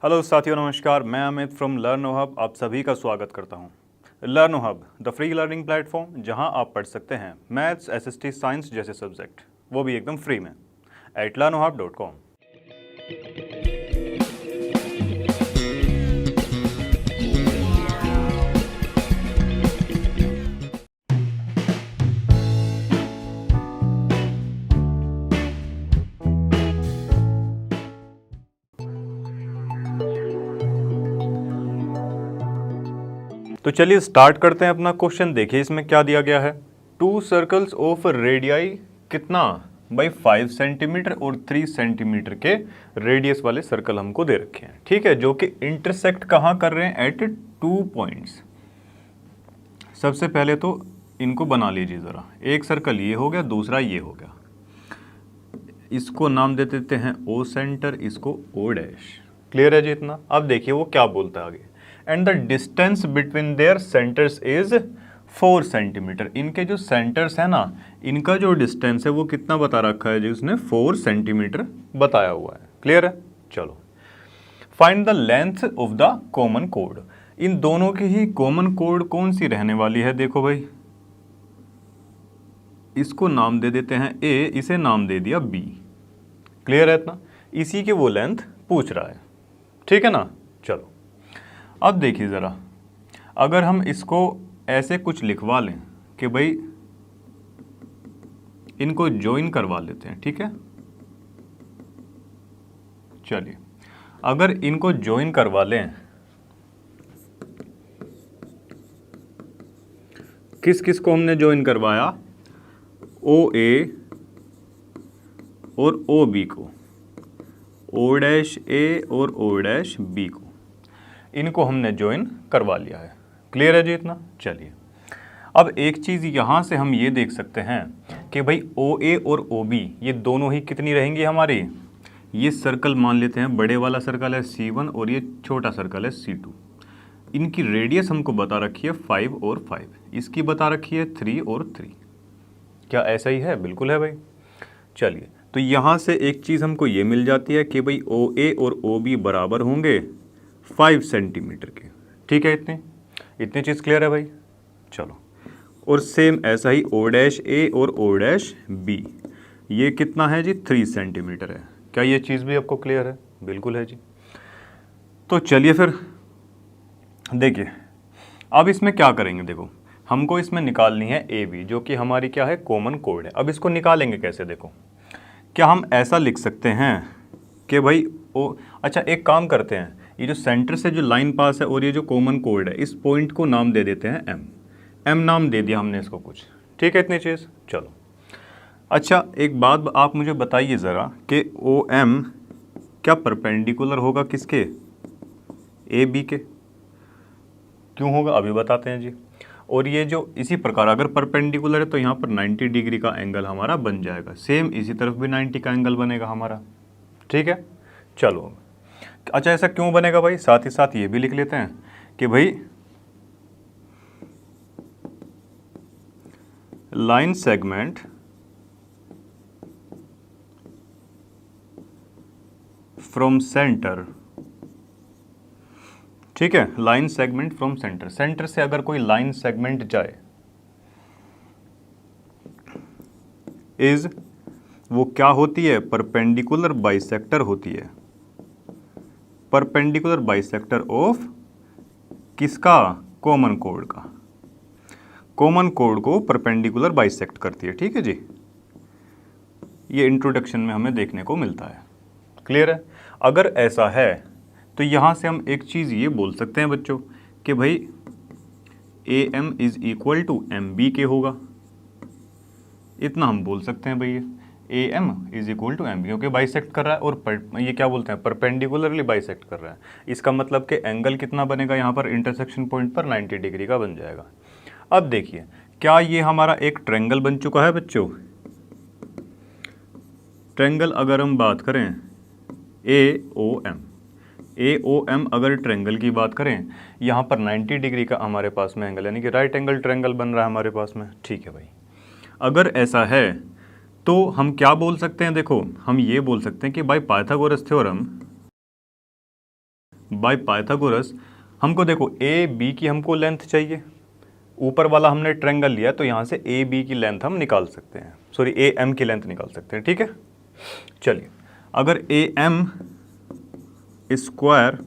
Hello साथियों, नमस्कार। मैं अमित फ्रॉम लर्नो हब आप सभी का स्वागत करता हूं। लर्नो hub the free learning platform, जहां आप पढ़ सकते हैं मैथ्स, एसएसटी, साइंस जैसे सब्जेक्ट, वो भी एकदम फ्री में @learnohub.com। तो चलिए स्टार्ट करते हैं अपना क्वेश्चन। देखिए इसमें क्या दिया गया है। 2 सर्कल्स ऑफ रेडियाई कितना भाई 5 सेंटीमीटर और 3 सेंटीमीटर के रेडियस वाले सर्कल हमको दे रखे हैं, ठीक है, जो कि इंटरसेक्ट कहाँ कर रहे हैं एट 2 पॉइंट्स। सबसे पहले तो इनको बना लीजिए ज़रा। एक सर्कल ये हो गया, दूसरा ये हो गया। इसको नाम दे देते हैं ओ सेंटर, इसको ओ डैश। क्लियर है जी इतना। अब देखिए वो क्या बोलता है आगे। And the distance between their centres is 4 centimetre. इनके जो सेंटर्स है ना, इनका जो डिस्टेंस है वो कितना बता रखा है जी उसने, 4 सेंटीमीटर बताया हुआ है। क्लियर है। चलो find the length of the common कोड। इन दोनों की ही कॉमन कोड कौन सी रहने वाली है। देखो भाई, इसको नाम दे देते हैं ए, इसे नाम दे दिया बी। क्लियर है इतना। इसी की वो लेंथ पूछ रहा है, ठीक है ना। चलो अब देखिए ज़रा, अगर हम इसको ऐसे कुछ लिखवा लें कि भाई इनको ज्वाइन करवा लेते हैं, ठीक है। चलिए अगर इनको ज्वाइन करवा लें, किस किस को हमने ज्वाइन करवाया, ओ ए और ओ बी को, ओ डैश ए और ओ डैश बी को, इनको हमने ज्वाइन करवा लिया है। क्लियर है जी इतना। चलिए अब एक चीज़ यहाँ से हम ये देख सकते हैं कि भाई ओ ए और ओ बी ये दोनों ही कितनी रहेंगी हमारी। ये सर्कल मान लेते हैं, बड़े वाला सर्कल है C1 और ये छोटा सर्कल है C2। इनकी रेडियस हमको बता रखी है 5 और 5, इसकी बता रखी है 3 और 3। क्या ऐसा ही है? बिल्कुल है भाई। चलिए तो यहाँ से एक चीज़ हमको ये मिल जाती है कि भाई ओ ए और ओ बी बराबर होंगे 5 सेंटीमीटर के, ठीक है। इतनी चीज़ क्लियर है भाई। चलो और सेम ऐसा ही ओ डैश ए और ओ डैश बी, ये कितना है जी 3 सेंटीमीटर है। क्या ये चीज़ भी आपको क्लियर है? बिल्कुल है जी। तो चलिए फिर देखिए अब इसमें क्या करेंगे। देखो हमको इसमें निकालनी है ए बी, जो कि हमारी क्या है, कॉमन कोड है। अब इसको निकालेंगे कैसे। देखो क्या हम ऐसा लिख सकते हैं कि भाई ओ, अच्छा एक काम करते हैं, ये जो सेंटर से जो लाइन पास है और ये जो कॉमन कोड है, इस पॉइंट को नाम दे देते हैं एम। एम नाम दे दिया हमने इसको कुछ, ठीक है। इतनी चीज़। चलो अच्छा एक बात आप मुझे बताइए ज़रा कि ओ एम क्या परपेंडिकुलर होगा किसके, ए बी के। क्यों होगा अभी बताते हैं जी। और ये जो इसी प्रकार अगर परपेंडिकुलर है तो यहाँ पर 90 डिग्री का एंगल हमारा बन जाएगा। सेम इसी तरफ भी 90 का एंगल बनेगा हमारा, ठीक है। चलो अच्छा ऐसा क्यों बनेगा भाई, साथ ही साथ ये भी लिख लेते हैं कि भाई लाइन सेगमेंट फ्रॉम सेंटर, ठीक है। Line segment from centre, centre से अगर कोई लाइन सेगमेंट जाए इज वो क्या होती है, परपेंडिकुलर बाइसेक्टर होती है। परपेंडिकुलर बाइसेक्टर ऑफ किसका, कॉमन कोड का। कॉमन कोड को परपेंडिकुलर बाइसेक्ट करती है, ठीक है जी। ये इंट्रोडक्शन में हमें देखने को मिलता है। क्लियर है। अगर ऐसा है तो यहाँ से हम एक चीज़ ये बोल सकते हैं बच्चों कि भाई A M is equal to M B के होगा। इतना हम बोल सकते हैं भैया, A M is equal to M B, क्योंकि बाइसेक्ट कर रहा है और ये क्या बोलते हैं, परपेंडिकुलरली बाइसेक्ट कर रहा है। इसका मतलब कि एंगल कितना बनेगा यहाँ पर, इंटरसेक्शन पॉइंट पर 90 डिग्री का बन जाएगा। अब देखिए क्या ये हमारा एक ट्रायंगल बन चुका है बच्चों। ट्रायंगल अगर हम बात करें ए ओ एम, अगर ट्रायंगल की बात करें, यहाँ पर 90 डिग्री का हमारे पास में एंगल, यानी कि राइट एंगल ट्रायंगल बन रहा है हमारे पास में, ठीक है भाई। अगर ऐसा है तो हम क्या बोल सकते हैं, देखो हम ये बोल सकते हैं कि भाई पाइथागोरस थ्योरम बाय पाइथागोरस हमको देखो ए बी की हमको लेंथ चाहिए, ऊपर वाला हमने ट्रायंगल लिया तो यहाँ से ए बी की लेंथ हम निकाल सकते हैं, सॉरी ए एम की लेंथ निकाल सकते हैं, ठीक है। चलिए अगर ए एम स्क्वायर,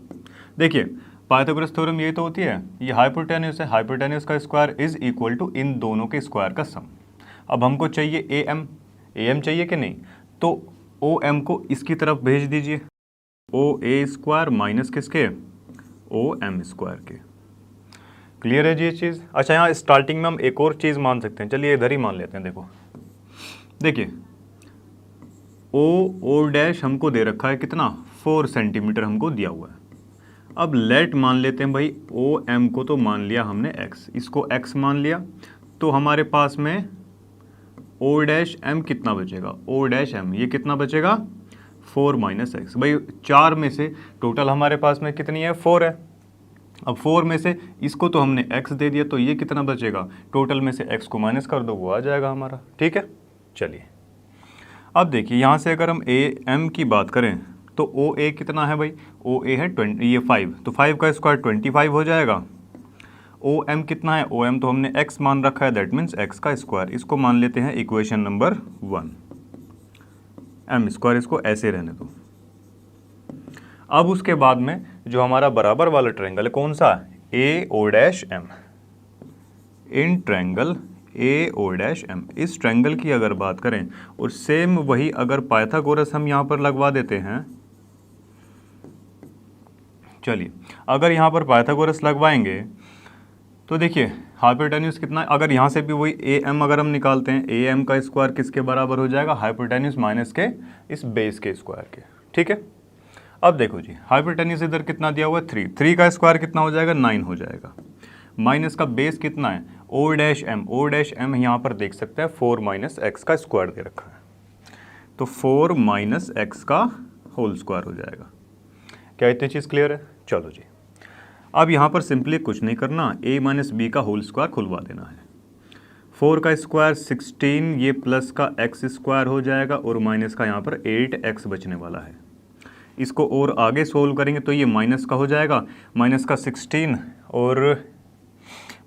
देखिए पाइथागोरस थ्योरम यही तो होती है, ये हाइपोटेन्यूस है, हाइपोटेन्यूस का स्क्वायर इज इक्वल टू इन दोनों के स्क्वायर का सम। अब हमको चाहिए ए एम चाहिए कि नहीं, तो ओ एम को इसकी तरफ भेज दीजिए, ओ ए स्क्वायर माइनस किसके, ओ एम स्क्वायर के। क्लियर है जी ये चीज़। अच्छा यहाँ स्टार्टिंग में हम एक और चीज़ मान सकते हैं, चलिए इधर ही मान लेते हैं। देखो देखिए ओ डैश हमको दे रखा है कितना, 4 सेंटीमीटर हमको दिया हुआ है। अब लेट मान लेते हैं भाई ओ एम को तो मान लिया हमने एक्स, इसको एक्स मान लिया, तो हमारे पास में ओ डैश एम कितना बचेगा, ओ डैश एम ये कितना बचेगा 4 माइनस एक्स। भाई 4 में से टोटल हमारे पास में कितनी है 4 है, अब 4 में से इसको तो हमने x दे दिया, तो ये कितना बचेगा, टोटल में से x को माइनस कर दो वो आ जाएगा हमारा, ठीक है। चलिए अब देखिए यहाँ से अगर हम ए एम की बात करें तो ओ ए कितना है भाई, ओ ए है 20, ये 5, तो 5 का स्क्वायर 25 हो जाएगा। ओ एम कितना है, ओ एम तो हमने x मान रखा है, दैट मीन्स x का स्क्वायर, इसको मान लेते हैं इक्वेशन नंबर 1, एम स्क्वायर इसको ऐसे रहने दो। अब उसके बाद में जो हमारा बराबर वाला ट्रायंगल है कौन सा, A O dash M, in triangle A O dash M, इस ट्रायंगल की अगर बात करें और सेम वही अगर पाइथागोरस हम यहाँ पर लगवा देते हैं, चलिए अगर यहाँ पर पाइथागोरस लगवाएंगे तो देखिए हाइपोटेन्यूस कितना है, अगर यहाँ से भी वही ए एम अगर हम निकालते हैं, ए एम का स्क्वायर किसके बराबर हो जाएगा, हाइपोटेन्यूस माइनस के इस बेस के स्क्वायर के, ठीक है। अब देखो जी हाइपोटेन्यूस इधर कितना दिया हुआ है 3, 3 का स्क्वायर कितना हो जाएगा 9 हो जाएगा, माइनस का बेस कितना है O dash M, O dash M यहाँ पर देख सकते हैं 4 माइनस एक्स का स्क्वायर दे रखा है, तो 4 माइनस एक्स का होल स्क्वायर हो जाएगा। क्या इतनी चीज़ क्लियर है। चलो जी अब यहाँ पर सिंपली कुछ नहीं करना, a माइनस बी का होल स्क्वायर खुलवा देना है, 4 का स्क्वायर 16, ये प्लस का एक्स स्क्वायर हो जाएगा और माइनस का यहाँ पर 8x बचने वाला है। इसको और आगे सोल्व करेंगे तो ये माइनस का हो जाएगा, माइनस का 16 और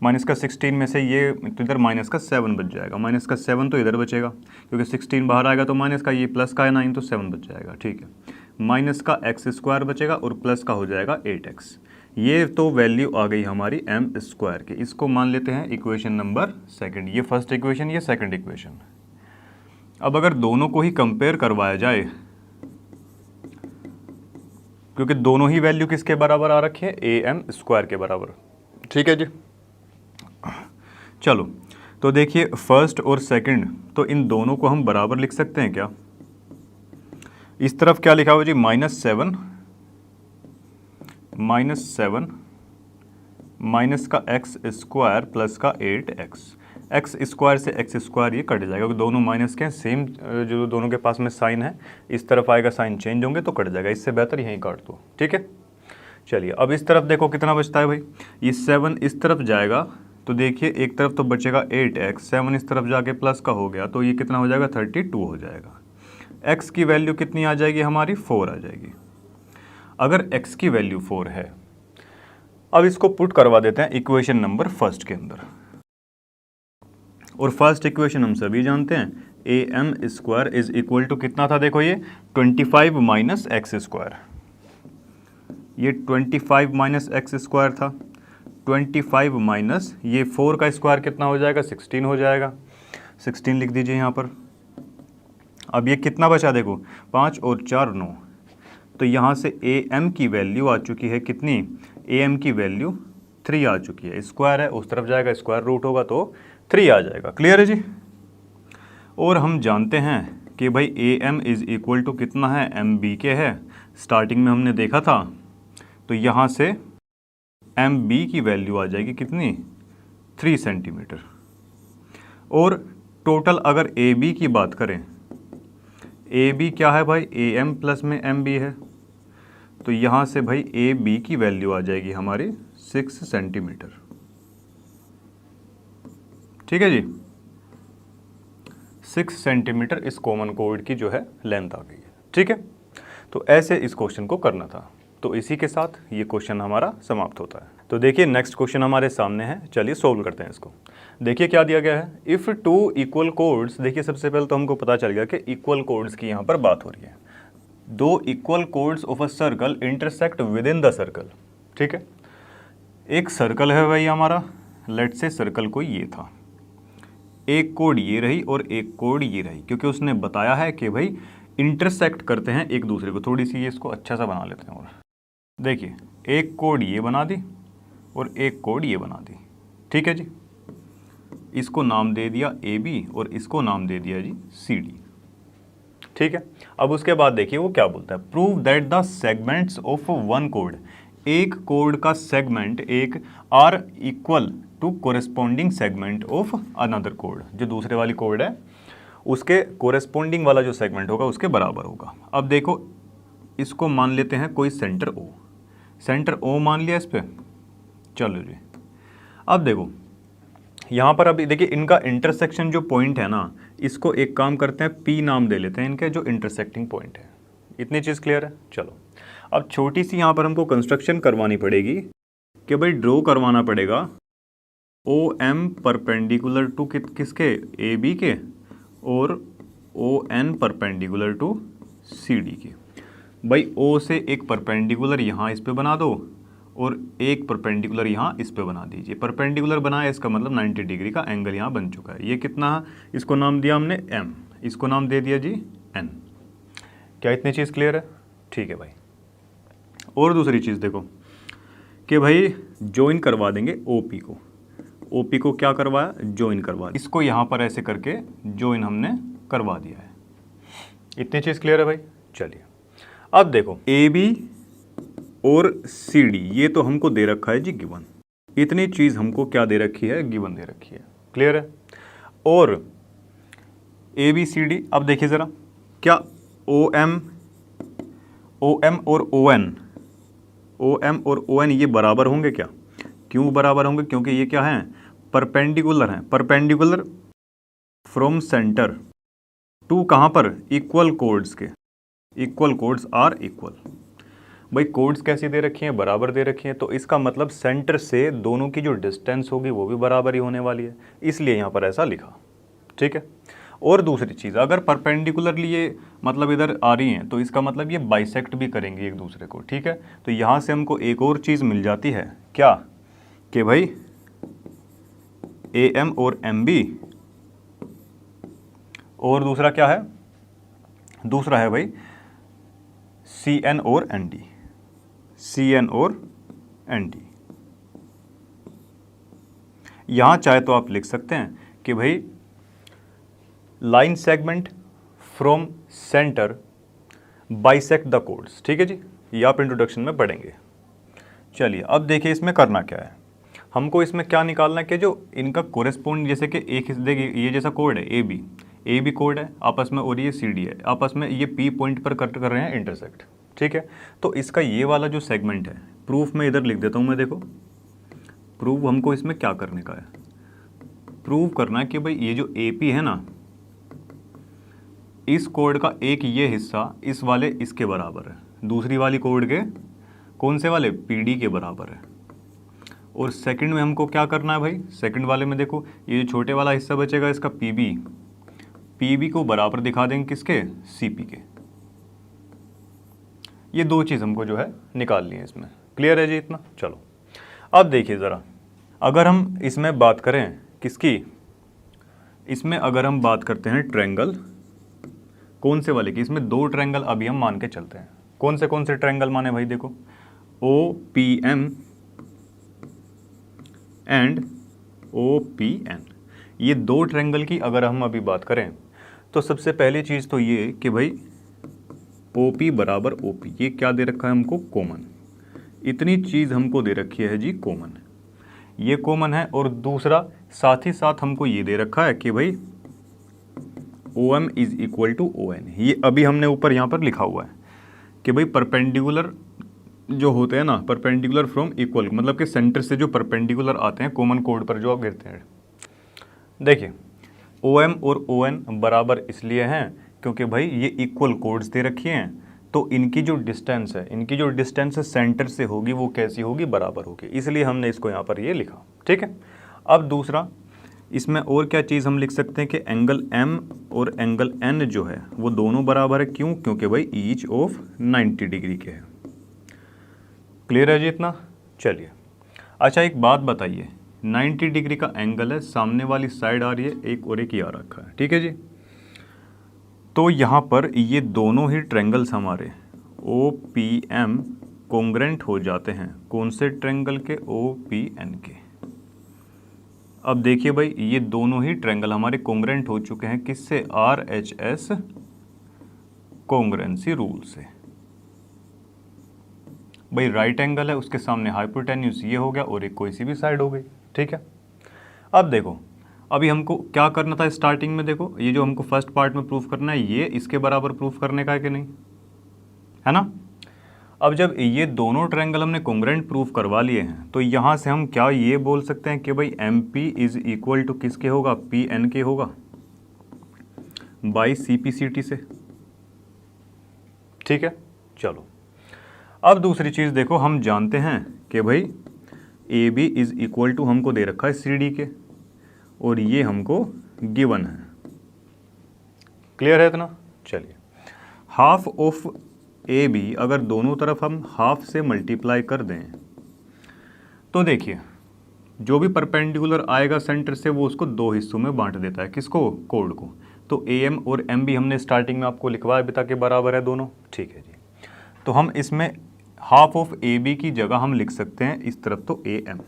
माइनस का 16 में से ये तो इधर माइनस का 7 बच जाएगा, माइनस का 7 तो इधर बचेगा क्योंकि 16 बाहर आएगा तो माइनस का, ये प्लस का है 9 तो 7 बच जाएगा, ठीक है। माइनस का एक्स स्क्वायर बचेगा और प्लस का हो जाएगा 8x, ये तो वैल्यू आ गई हमारी एम स्क्वायर की। इसको मान लेते हैं इक्वेशन नंबर 2, ये फर्स्ट इक्वेशन, ये सेकंड इक्वेशन। अब अगर दोनों को ही कंपेयर करवाया जाए, क्योंकि दोनों ही वैल्यू किसके बराबर आ रखी है, ए एम स्क्वायर के बराबर, ठीक है जी। चलो तो देखिए फर्स्ट और सेकंड, तो इन दोनों को हम बराबर लिख सकते हैं क्या, इस तरफ क्या लिखा हुआ जी -7 माइनस का एक्स स्क्वायर प्लस का 8x, एक्स स्क्वायर से एक्स स्क्वायर ये कट जाएगा, दोनों माइनस के सेम, जो दोनों के पास में साइन है इस तरफ आएगा, साइन चेंज होंगे तो कट जाएगा, इससे बेहतर यहीं काट दो, ठीक है। चलिए अब इस तरफ देखो कितना बचता है भाई, ये 7 इस तरफ जाएगा तो देखिए एक तरफ तो बचेगा 8x, 7 इस तरफ जाके प्लस का हो गया तो ये कितना हो जाएगा 32 हो जाएगा। x की वैल्यू कितनी आ जाएगी हमारी 4 आ जाएगी। अगर x की वैल्यू 4 है, अब इसको पुट करवा देते हैं इक्वेशन नंबर फर्स्ट के अंदर, और फर्स्ट इक्वेशन हम सभी जानते हैं A M square is equal to कितना था, देखो ये 25 माइनस एक्स स्क्वायर, ये 25 माइनस एक्स स्क्वायर था, 25 माइनस ये 4 का स्क्वायर कितना हो जाएगा 16 हो जाएगा, 16 लिख दीजिए यहाँ पर। अब ये कितना बचा देखो 5 और 4 9, तो यहाँ से ए एम की वैल्यू आ चुकी है कितनी, ए एम की वैल्यू 3 आ चुकी है, स्क्वायर है उस तरफ जाएगा स्क्वायर रूट होगा तो 3 आ जाएगा। क्लियर है जी। और हम जानते हैं कि भाई A M is equal to कितना है, एम बी के है, स्टार्टिंग में हमने देखा था, तो यहाँ से एम बी की वैल्यू आ जाएगी कितनी 3 सेंटीमीटर। और टोटल अगर ए बी की बात करें, ए बी क्या है भाई, ए एम प्लस में एम बी है, तो यहाँ से भाई ए बी की वैल्यू आ जाएगी हमारी 6 सेंटीमीटर, ठीक है जी। 6 सेंटीमीटर इस कॉमन कोड की जो है लेंथ आ गई है, ठीक है। तो ऐसे इस क्वेश्चन को करना था। तो इसी के साथ ये क्वेश्चन हमारा समाप्त होता है। तो देखिए नेक्स्ट क्वेश्चन हमारे सामने है, चलिए सोल्व करते हैं इसको। देखिए क्या दिया गया है, इफ़ टू इक्वल कोड्स, देखिए सबसे पहले तो हमको पता चल गया कि इक्वल कोड्स की यहाँ पर बात हो रही है। दो equal codes of a circle intersect with in the circle, ठीक है। एक सर्कल है भाई हमारा, लेट से सर्कल को ये था, एक कोड ये रही और एक कोड ये रही, क्योंकि उसने बताया है कि भाई इंटरसेक्ट करते हैं एक दूसरे को। थोड़ी सी ये इसको अच्छा सा बना लेते हैं। और देखिए एक कोड ये बना दी और एक कोड ये बना दी, ठीक है जी। इसको नाम दे दिया AB और इसको नाम दे दिया जी CD, ठीक है। अब उसके बाद देखिए वो क्या बोलता है, prove that the segments of one कोड, एक कोड का सेगमेंट एक are equal to corresponding segment of another कोड, जो दूसरे वाली कोड है उसके कोरेस्पोंडिंग वाला जो सेगमेंट होगा उसके बराबर होगा। अब देखो इसको मान लेते हैं कोई सेंटर O, सेंटर O मान लिया इस पर, चलो जी। अब देखो यहाँ पर अभी देखिए इनका इंटरसेक्शन जो पॉइंट है ना, इसको एक काम करते हैं P नाम दे लेते हैं इनके जो इंटरसेक्टिंग पॉइंट है। इतनी चीज़ क्लियर है। चलो अब छोटी सी यहाँ पर हमको कंस्ट्रक्शन करवानी पड़ेगी कि भाई ड्रॉ करवाना पड़ेगा OM परपेंडिकुलर टू किसके, AB के, और ON परपेंडिकुलर टू CD के। भाई O से एक परपेंडिकुलर यहाँ इस पे बना दो और एक परपेंडिकुलर यहाँ इस पे बना दीजिए। परपेंडिकुलर बनाया इसका मतलब 90 डिग्री का एंगल यहाँ बन चुका है। ये कितना है, इसको नाम दिया हमने M, इसको नाम दे दिया जी N। क्या इतनी चीज़ क्लियर है? ठीक है भाई। और दूसरी चीज़ देखो कि भाई ज्वाइन करवा देंगे OP को, OP को क्या करवाया, ज्वाइन करवा, इसको यहाँ पर ऐसे करके ज्वाइन हमने करवा दिया है। इतनी चीज़ क्लियर है भाई। चलिए अब देखो AB और CD ये तो हमको दे रखा है जी गिवन, इतनी चीज़ हमको क्या दे रखी है, गिवन दे रखी है, क्लियर है। और ABCD, अब देखिए ज़रा क्या OM और ON ये बराबर होंगे क्या? क्यों बराबर होंगे? क्योंकि ये क्या हैं, परपेंडिकुलर हैं। परपेंडिकुलर फ्रॉम सेंटर टू कहाँ पर, इक्वल कोड्स के, इक्वल कोड्स आर इक्वल। भाई कोड्स कैसी दे रखी हैं, बराबर दे रखी हैं, तो इसका मतलब सेंटर से दोनों की जो डिस्टेंस होगी वो भी बराबर ही होने वाली है, इसलिए यहाँ पर ऐसा लिखा, ठीक है। और दूसरी चीज़, अगर परपेंडिकुलरली ये मतलब इधर आ रही हैं तो इसका मतलब ये बाइसेक्ट भी करेंगे एक दूसरे को, ठीक है। तो यहाँ से हमको एक और चीज़ मिल जाती है, क्या कि भाई AM और MB, और दूसरा क्या है, दूसरा है भाई CN और ND, CN और ND। यहाँ चाहे तो आप लिख सकते हैं कि भाई line segment from centre bisect the codes, ठीक है जी। ये आप इंट्रोडक्शन में पढ़ेंगे। चलिए अब देखिए इसमें करना क्या है, हमको इसमें क्या निकालना है कि जो इनका कोरेस्पोंड, जैसे कि एक देखिए ये जैसा कोड है AB कोड है आपस में, और ये CD है आपस में, ये P पॉइंट पर कट कर रहे हैं इंटरसेक्ट, ठीक है। तो इसका ये वाला जो सेगमेंट है, प्रूफ में इधर लिख देता हूँ मैं, देखो प्रूफ हमको इसमें क्या करने का है, प्रूव करना है कि भाई ये जो AP है ना, इस कोड का एक ये हिस्सा इस वाले इसके बराबर है, दूसरी वाली कोड के कौन से वाले, PD के बराबर है। और सेकंड में हमको क्या करना है भाई, सेकंड वाले में देखो ये जो छोटे वाला हिस्सा बचेगा इसका PB को बराबर दिखा देंगे किसके, CP के। ये दो चीज़ हमको जो है निकालनी है इसमें, क्लियर है जी इतना। चलो अब देखिए ज़रा, अगर हम इसमें बात करें किसकी, इसमें अगर हम बात करते हैं ट्रायंगल, कौन से वाले की, इसमें दो ट्रायंगल अभी हम मान के चलते हैं। कौन से ट्रायंगल माने भाई, देखो OPM एंड OPN, ये दो ट्रायंगल की अगर हम अभी बात करें तो सबसे पहली चीज़ तो ये कि भाई OP बराबर OP, ये क्या दे रखा है हमको, कॉमन। इतनी चीज़ हमको दे रखी है जी कॉमन, ये कॉमन है। और दूसरा साथ ही साथ हमको ये दे रखा है कि भाई OM is equal to ON, ये अभी हमने ऊपर यहाँ पर लिखा हुआ है कि भाई परपेंडिकुलर जो होते हैं ना, परपेंडिकुलर फ्रॉम इक्वल, मतलब कि सेंटर से जो परपेंडिकुलर आते हैं कॉमन कोड पर जो आप गिरते हैं। देखिए OM और ON बराबर इसलिए हैं क्योंकि भाई ये इक्वल कोड्स दे रखी हैं, तो इनकी जो डिस्टेंस है सेंटर से होगी वो कैसी होगी, बराबर होगी, इसलिए हमने इसको यहाँ पर ये लिखा। ठीक है। अब दूसरा, इसमें और क्या चीज़ हम लिख सकते हैं कि एंगल M और एंगल N जो है वो दोनों बराबर है। क्यों? क्योंकि भाई ईच ऑफ 90 डिग्री के है। क्लियर है जी इतना? चलिए, अच्छा एक बात बताइए, 90 डिग्री का एंगल है, सामने वाली साइड आ रही है एक और एक ये आ रखा है। ठीक है जी। तो यहाँ पर ये दोनों ही ट्रायंगल्स हमारे OPM कॉन्ग्रेंट हो जाते हैं। कौन से ट्रायंगल के? OPN के। अब देखिए भाई, ये दोनों ही ट्रायंगल हमारे कॉन्ग्रेंट हो चुके हैं किससे? RHS कॉन्ग्रेंसी रूल से। भाई राइट एंगल है, उसके सामने हाइपोटेन्यूज ये हो गया और एक कोई सी भी साइड हो गई। ठीक है। अब देखो, अभी हमको क्या करना था स्टार्टिंग में, देखो ये जो हमको फर्स्ट पार्ट में प्रूफ करना है ये इसके बराबर प्रूफ करने का है कि नहीं, है ना। अब जब ये दोनों ट्रायंगल हमने कॉन्ग्रेंट प्रूफ करवा लिए हैं तो यहाँ से हम क्या ये बोल सकते हैं कि भाई MP इज इक्वल टू किसके होगा? PN के होगा बाई CPCT से। ठीक है। चलो, अब दूसरी चीज़ देखो, हम जानते हैं कि भाई AB इज इक्वल टू हमको दे रखा है CD के और ये हमको गिवन है। क्लियर है इतना? चलिए, हाफ ऑफ AB अगर दोनों तरफ हम हाफ से मल्टीप्लाई कर दें तो देखिए जो भी परपेंडिकुलर आएगा सेंटर से वो उसको दो हिस्सों में बांट देता है। किसको? कोड को। तो AM और MB हमने स्टार्टिंग में आपको लिखवाया भी था कि बराबर है दोनों। ठीक है जी। तो हम इसमें हाफ ऑफ AB की जगह हम लिख सकते हैं इस तरफ तो AM,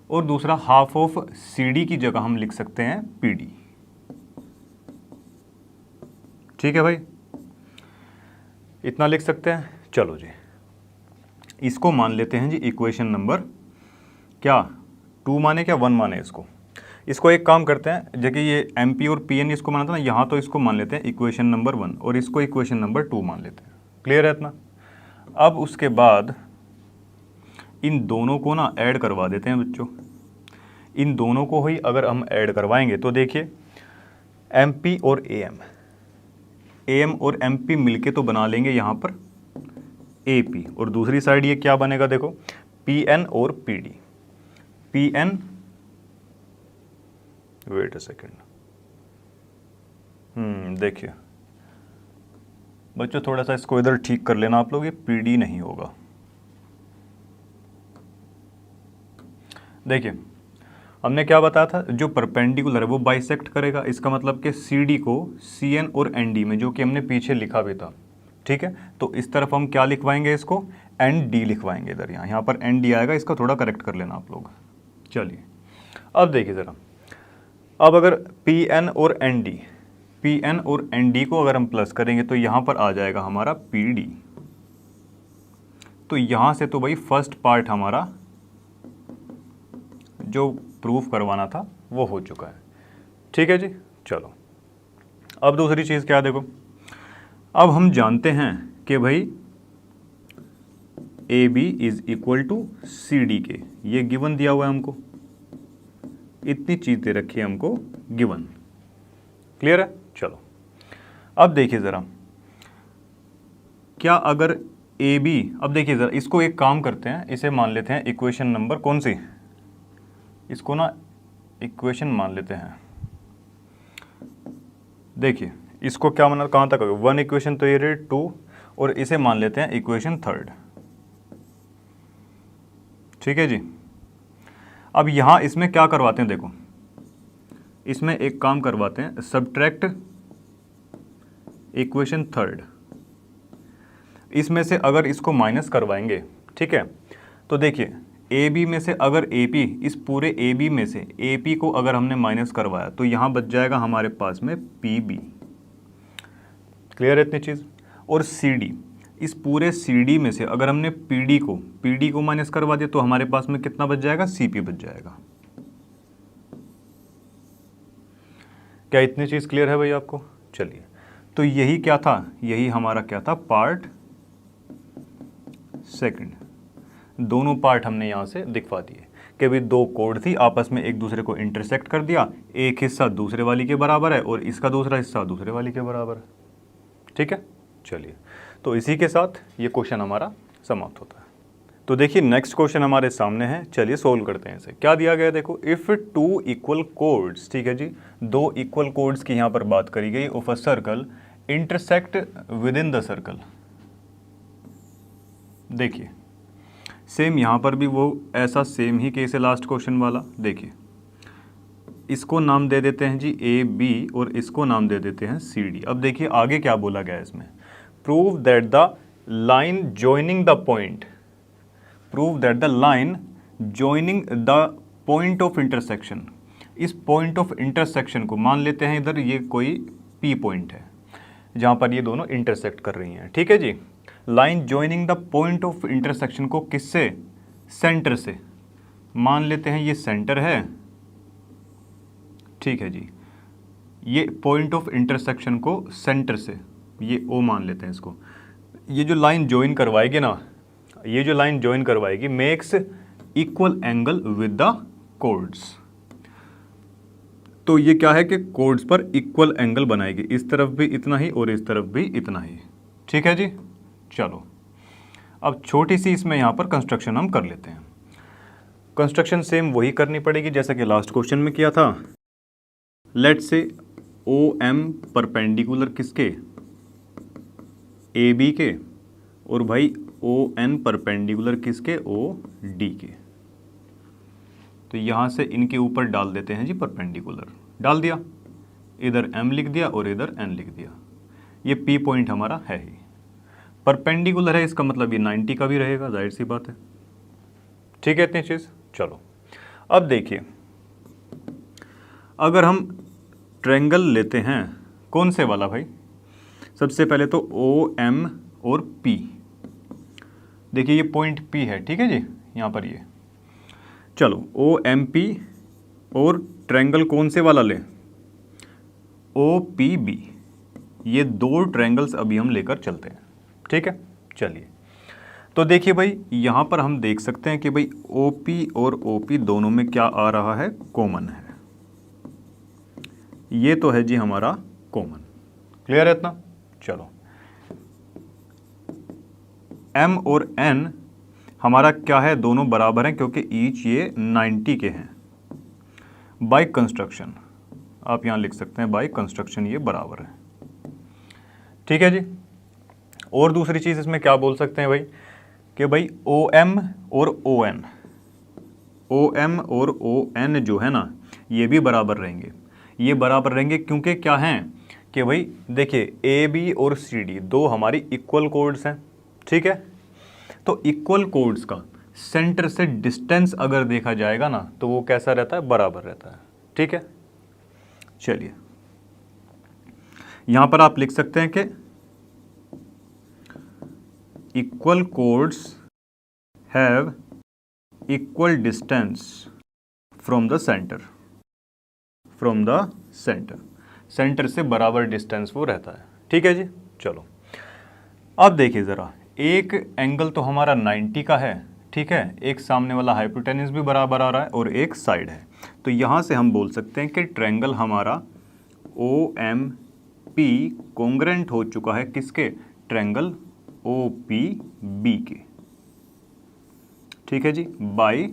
और दूसरा हाफ ऑफ CD की जगह हम लिख सकते हैं PD। ठीक है भाई, इतना लिख सकते हैं। चलो जी, इसको मान लेते हैं जी इक्वेशन नंबर क्या 2 माने क्या 1 माने इसको एक काम करते हैं, जबकि ये MP और PN इसको माना था ना, यहाँ तो इसको मान लेते हैं इक्वेशन नंबर 1 और इसको इक्वेशन नंबर 2 मान लेते हैं। क्लियर है इतना? अब उसके बाद इन दोनों को ना ऐड करवा देते हैं बच्चों। इन दोनों को ही अगर हम ऐड करवाएंगे तो देखिए MP और AM और MP मिलके तो बना लेंगे यहाँ पर AP, और दूसरी साइड ये क्या बनेगा देखो PN और PD। PN, wait a second, देखिए बच्चों थोड़ा सा इसको इधर ठीक कर लेना आप लोग, ये PD नहीं होगा। देखिए हमने क्या बताया था, जो परपेंडिकुलर है वो बाइसेक्ट करेगा। इसका मतलब कि CD को CN और ND में, जो कि हमने पीछे लिखा भी था। ठीक है, तो इस तरफ हम क्या लिखवाएंगे, इसको ND लिखवाएंगे इधर। यहाँ पर ND आएगा, इसका थोड़ा करेक्ट कर लेना आप लोग। चलिए अब देखिए ज़रा, अब अगर PN और ND को अगर हम प्लस करेंगे तो यहाँ पर आ जाएगा हमारा PD। तो यहाँ से तो भाई फर्स्ट पार्ट हमारा जो प्रूफ करवाना था वो हो चुका है। ठीक है जी। चलो, अब दूसरी चीज़ क्या देखो, अब हम जानते हैं कि भाई AB is equal to CD के, ये गिवन दिया हुआ है हमको, इतनी चीज़ दे रखी है हमको गिवन। क्लियर है? चलो अब देखिए ज़रा, क्या अगर AB, अब देखिए ज़रा इसको एक काम करते हैं, इसे मान लेते हैं इक्वेशन नंबर कौन सी, इसको ना इक्वेशन मान लेते हैं। देखिए इसको क्या माना, कहाँ तक होगा 1 इक्वेशन, तो ये रही 2, और इसे मान लेते हैं इक्वेशन 3। ठीक है जी। अब यहाँ इसमें क्या करवाते हैं, देखो इसमें एक काम करवाते हैं, सब्ट्रैक्ट इक्वेशन 3। इसमें से अगर इसको माइनस करवाएंगे, ठीक है, तो देखिए AB में से अगर AP, इस पूरे AB में से AP को अगर हमने माइनस करवाया तो यहाँ बच जाएगा हमारे पास में PB। क्लियर है इतनी चीज़? और CD, इस पूरे CD में से अगर हमने PD को माइनस करवा दिया तो हमारे पास में कितना बच जाएगा, CP बच जाएगा। क्या इतनी चीज़ क्लियर है भाई आपको? चलिए, तो यही क्या था, यही हमारा क्या था, पार्ट सेकंड। दोनों पार्ट हमने यहाँ से दिखवा दिए कि भाई दो कोड थी, आपस में एक दूसरे को इंटरसेक्ट कर दिया, एक हिस्सा दूसरे वाली के बराबर है और इसका दूसरा हिस्सा दूसरे वाली के बराबर है। ठीक है, चलिए, तो इसी के साथ ये क्वेश्चन हमारा समाप्त होता है। तो देखिए नेक्स्ट क्वेश्चन हमारे सामने है, चलिए सोल्व करते हैं इसे। क्या दिया गया है देखो, इफ़ टू इक्वल कोड्स, ठीक है जी, दो इक्वल कोड्स की यहाँ पर बात करी गई, of a circle intersect with in the circle. देखिए सेम यहाँ पर भी वो ऐसा सेम ही केस है लास्ट क्वेश्चन वाला। देखिए इसको नाम दे देते हैं जी ए बी और इसको नाम दे देते हैं सी डी। अब देखिए आगे क्या बोला गया है इसमें, prove that the line joining the point, prove that the line joining the point of intersection, इस पॉइंट ऑफ इंटरसेक्शन को मान लेते हैं इधर ये कोई पी पॉइंट है जहाँ पर ये दोनों इंटरसेक्ट कर रही हैं, ठीक है जी। Line joining the point of intersection को किससे, सेंटर से, मान लेते हैं ये सेंटर है, ठीक है जी। ये पॉइंट ऑफ इंटरसेक्शन को सेंटर से, ये ओ मान लेते हैं इसको। ये जो लाइन ज्वाइन करवाएगी ना, ये जो लाइन ज्वाइन करवाएगी makes equal angle with the codes. तो ये क्या है कि कोड्स पर इक्वल एंगल बनाएगी, इस तरफ भी इतना ही और इस तरफ भी इतना ही, ठीक है जी। चलो अब छोटी सी इसमें यहाँ पर कंस्ट्रक्शन हम कर लेते हैं। कंस्ट्रक्शन सेम वही करनी पड़ेगी जैसा कि लास्ट क्वेश्चन में किया था। लेट से ओ एम परपेंडिकुलर किसके, ए बी के, और भाई ओ एन परपेंडिकुलर किसके, ओ डी के। तो यहाँ से इनके ऊपर डाल देते हैं जी परपेंडिकुलर, डाल दिया, इधर m लिख दिया और इधर n लिख दिया। ये P पॉइंट हमारा है ही, परपेंडिकुलर है, इसका मतलब ये 90 का भी रहेगा, जाहिर सी बात है, ठीक है इतनी चीज़। चलो अब देखिए, अगर हम ट्रायंगल लेते हैं, कौन से वाला भाई, सबसे पहले तो OM और P, देखिए ये पॉइंट P है, ठीक है जी, यहाँ पर ये, चलो OMP और ट्रायंगल कौन से वाला लें, OPB, ये दो ट्रायंगल्स अभी हम लेकर चलते हैं, ठीक है। चलिए तो देखिए भाई यहाँ पर हम देख सकते हैं कि भाई OP और OP दोनों में क्या आ रहा है, कॉमन है, ये तो है जी हमारा कॉमन, क्लियर है इतना। चलो M और N हमारा क्या है, दोनों बराबर हैं क्योंकि ईच ये 90 के हैं। बाय कंस्ट्रक्शन आप यहाँ लिख सकते हैं, बाय कंस्ट्रक्शन ये बराबर है, ठीक है जी। और दूसरी चीज़ इसमें क्या बोल सकते हैं भाई कि भाई OM और ON, OM और ON जो है ना ये भी बराबर रहेंगे, ये बराबर रहेंगे क्योंकि क्या हैं कि भाई देखिए AB और CD दो हमारी इक्वल कोड्स हैं, ठीक है। तो इक्वल कोड्स का सेंटर से डिस्टेंस अगर देखा जाएगा ना तो वो कैसा रहता है, बराबर रहता है, ठीक है। चलिए यहां पर आप लिख सकते हैं कि equal codes have equal distance from the centre, from the centre, centre से बराबर डिस्टेंस वो रहता है, ठीक है जी। चलो अब देखिए ज़रा, एक एंगल तो हमारा 90 का है, ठीक है, एक सामने वाला हाइपोटेन्यूज भी बराबर आ रहा है और एक साइड है, तो यहाँ से हम बोल सकते हैं कि ट्रायंगल हमारा OMP कॉन्ग्रेंट हो चुका है किसके, ट्रायंगल OPB के, ठीक है जी, बाय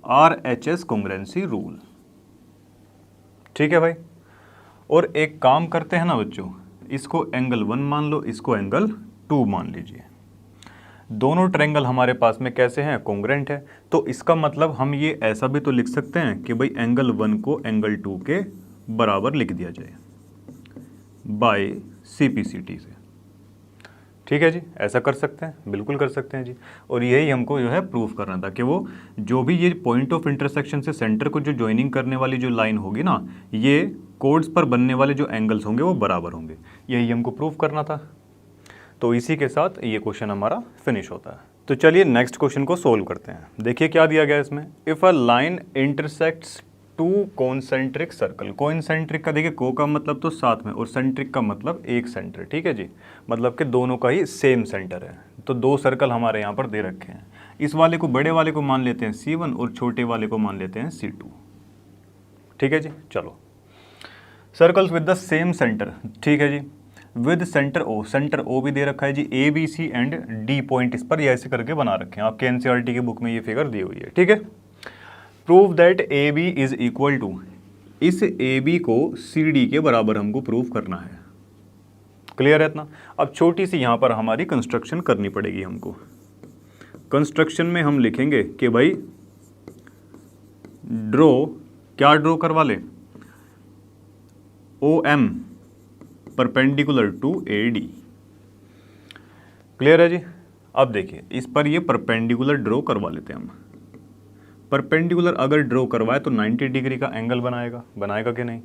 RHS कॉन्ग्रेंसी रूल, ठीक है भाई। और एक काम करते हैं ना बच्चों, इसको एंगल 1 मान लो, इसको एंगल 2 मान लीजिए, दोनों ट्रायंगल हमारे पास में कैसे हैं, कॉन्ग्रेंट है। तो इसका मतलब हम ये ऐसा भी तो लिख सकते हैं कि भाई एंगल 1 को एंगल 2 के बराबर लिख दिया जाए बाय CPCT से, ठीक है जी, ऐसा कर सकते हैं, बिल्कुल कर सकते हैं जी। और यही हमको जो है प्रूफ करना था कि वो जो भी ये पॉइंट ऑफ इंटरसेक्शन से सेंटर को जो ज्वाइनिंग करने वाली जो लाइन होगी ना, ये कोड्स पर बनने वाले जो एंगल्स होंगे वो बराबर होंगे, यही हमको प्रूफ करना था। तो इसी के साथ ये क्वेश्चन हमारा फिनिश होता है। तो चलिए नेक्स्ट क्वेश्चन को सोल्व करते हैं। देखिए क्या दिया गया है इसमें, if a line intersects to concentric circle, concentric का देखिए को का मतलब तो साथ में और सेंट्रिक का मतलब एक सेंटर, ठीक है जी, मतलब कि दोनों का ही सेम सेंटर है। तो दो सर्कल हमारे यहाँ पर दे रखे हैं, इस वाले को बड़े वाले को मान लेते हैं C1 और छोटे वाले को मान लेते हैं C2, ठीक है जी। चलो circles with the same centre, ठीक है जी, with centre O, centre O भी दे रखा है जी, A B C and D point इस पर ये ऐसे करके बना रखे हैं, आपके एनसीईआरटी की बुक में ये फिगर दी हुई है, ठीक है। Prove that A B is equal to, इस ए बी को सी डी के बराबर हमको प्रूव करना है। क्लियर है इतना। अब छोटी सी यहाँ पर हमारी कंस्ट्रक्शन करनी पड़ेगी हमको। कंस्ट्रक्शन में हम लिखेंगे कि भाई ड्रॉ, क्या ड्रॉ करवा ले, O M perpendicular to A D. Clear है जी। अब देखिए इस पर ये परपेंडिकुलर ड्रॉ करवा लेते हैं हम। परपेंडिकुलर अगर ड्रॉ करवाए तो 90 डिग्री का एंगल बनाएगा, बनाएगा कि नहीं।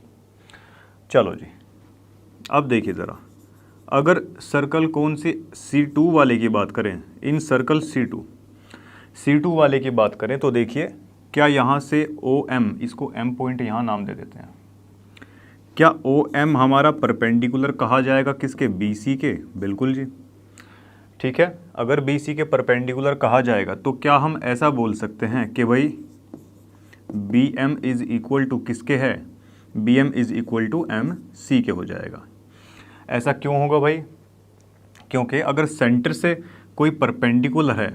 चलो जी, अब देखिए ज़रा, अगर सर्कल कौन सी C2 वाले की बात करें, इन सर्कल C2 वाले की बात करें तो देखिए क्या यहाँ से OM, इसको M पॉइंट यहाँ नाम दे देते हैं, क्या OM हमारा परपेंडिकुलर कहा जाएगा किसके, BC के। बिल्कुल जी, ठीक है। अगर BC के परपेंडिकुलर कहा जाएगा तो क्या हम ऐसा बोल सकते हैं कि भाई BM इज इक्वल टू किसके है, BM is equal to MC के हो जाएगा। ऐसा क्यों होगा भाई, क्योंकि अगर सेंटर से कोई परपेंडिकुलर है,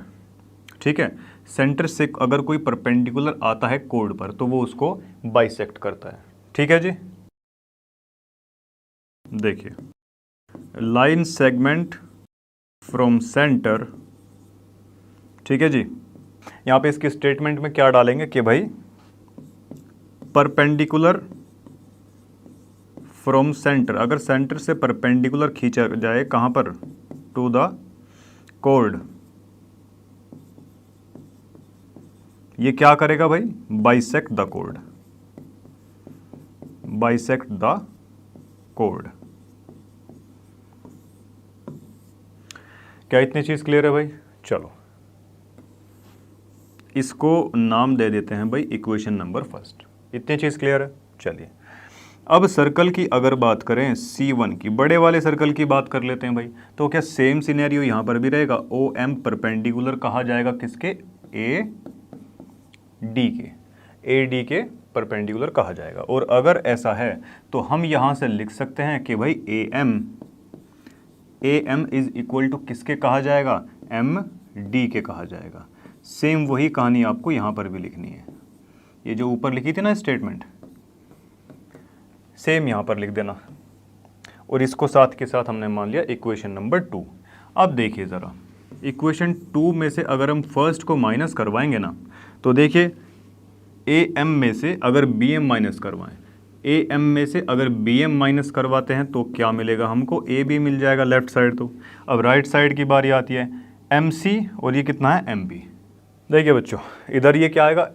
ठीक है, सेंटर से अगर कोई परपेंडिकुलर आता है कोड पर तो वो उसको बाइसेक्ट करता है, ठीक है जी। देखिए लाइन सेगमेंट फ्रॉम सेंटर, ठीक है जी। यहाँ पे इसकी स्टेटमेंट में क्या डालेंगे कि भाई परपेंडिकुलर फ्रॉम सेंटर, अगर सेंटर से परपेंडिकुलर खींचा जाए कहाँ पर, टू द कोड, ये क्या करेगा भाई, bisect the code, bisect the code. क्या इतनी चीज क्लियर है भाई। चलो इसको नाम दे देते हैं भाई इक्वेशन नंबर फर्स्ट। इतनी चीज क्लियर है। चलिए अब सर्कल की अगर बात करें C1 की, बड़े वाले सर्कल की बात कर लेते हैं भाई, तो क्या सेम सिनेरियो यहाँ पर भी रहेगा, OM परपेंडिकुलर कहा जाएगा किसके, AD के, AD के परपेंडिकुलर कहा जाएगा। और अगर ऐसा है तो हम यहाँ से लिख सकते हैं कि भाई AM इज इक्वल टू किसके कहा जाएगा, MD के कहा जाएगा। सेम वही कहानी आपको यहाँ पर भी लिखनी है, ये जो ऊपर लिखी थी ना स्टेटमेंट, सेम यहाँ पर लिख देना। और इसको साथ के साथ हमने मान लिया इक्वेशन नंबर 2। अब देखिए ज़रा, इक्वेशन 2 में से अगर हम फर्स्ट को माइनस करवाएंगे ना, तो देखिए AM में से अगर BM माइनस करवाएं, AM में से अगर BM माइनस करवाते हैं तो क्या मिलेगा हमको, AB मिल जाएगा लेफ्ट साइड। तो अब राइट साइड की बारी आती है, MC और ये कितना है, MB। देखिए बच्चों इधर ये क्या आएगा,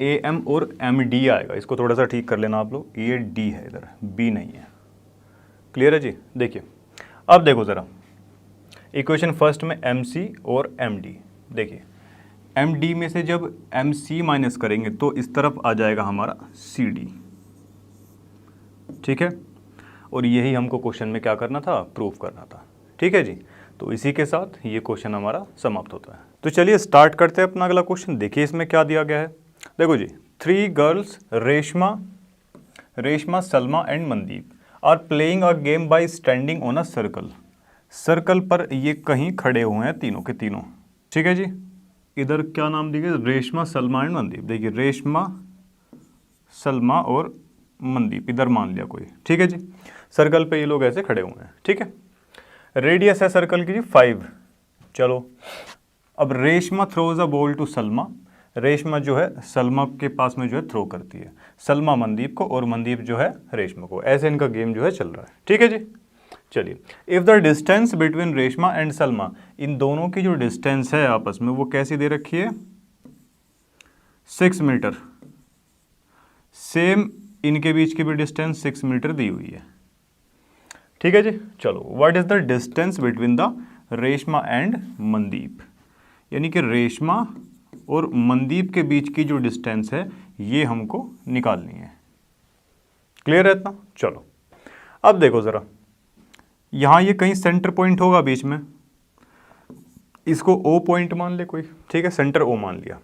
AM और MD आएगा। इसको थोड़ा सा ठीक कर लेना आप लोग, ये D है इधर, B नहीं है। क्लियर है जी। देखिए अब देखो ज़रा इक्वेशन फर्स्ट में MC और MD, देखिए MD में से जब MC माइनस करेंगे तो इस तरफ आ जाएगा हमारा CD, ठीक है। और यही हमको क्वेश्चन में क्या करना था, प्रूफ करना था, ठीक है जी। तो इसी के साथ ये क्वेश्चन हमारा समाप्त होता है। तो चलिए स्टार्ट करते हैं अपना अगला क्वेश्चन। देखिए इसमें क्या दिया गया है, देखो जी, 3 girls Reshma Salma and Mandeep are playing a game by standing on a circle. Circle पर ये कहीं खड़े हुए हैं तीनों के तीनों, ठीक है जी। इधर क्या नाम दिया, रेशमा सलमा एंड मनदीप। देखिए रेशमा सलमा और मनदीप इधर मान लिया कोई, ठीक है जी। सर्कल पे ये लोग ऐसे खड़े हुए हैं, ठीक है। रेडियस है सर्कल की जी 5। चलो अब Reshma throws a ball to Salma, Reshma जो है सलमा के पास में जो है थ्रो करती है, सलमा मनदीप को और मनदीप जो है रेशमा को। ऐसे इनका गेम जो है चल रहा है, ठीक है जी। चलिए if the distance between Reshma and Salma, इन दोनों की जो डिस्टेंस है आपस में वो कैसी दे रखी है, 6 मीटर। सेम इनके बीच की भी डिस्टेंस 6 मीटर दी हुई है, ठीक है जी। चलो what is the distance between the Reshma and Mandeep, यानी कि रेशमा और मनदीप के बीच की जो डिस्टेंस है ये हमको निकालनी है। क्लियर है इतना। चलो अब देखो ज़रा, यहाँ ये कहीं सेंटर पॉइंट होगा बीच में, इसको O पॉइंट मान ले कोई, ठीक है, सेंटर O मान लिया।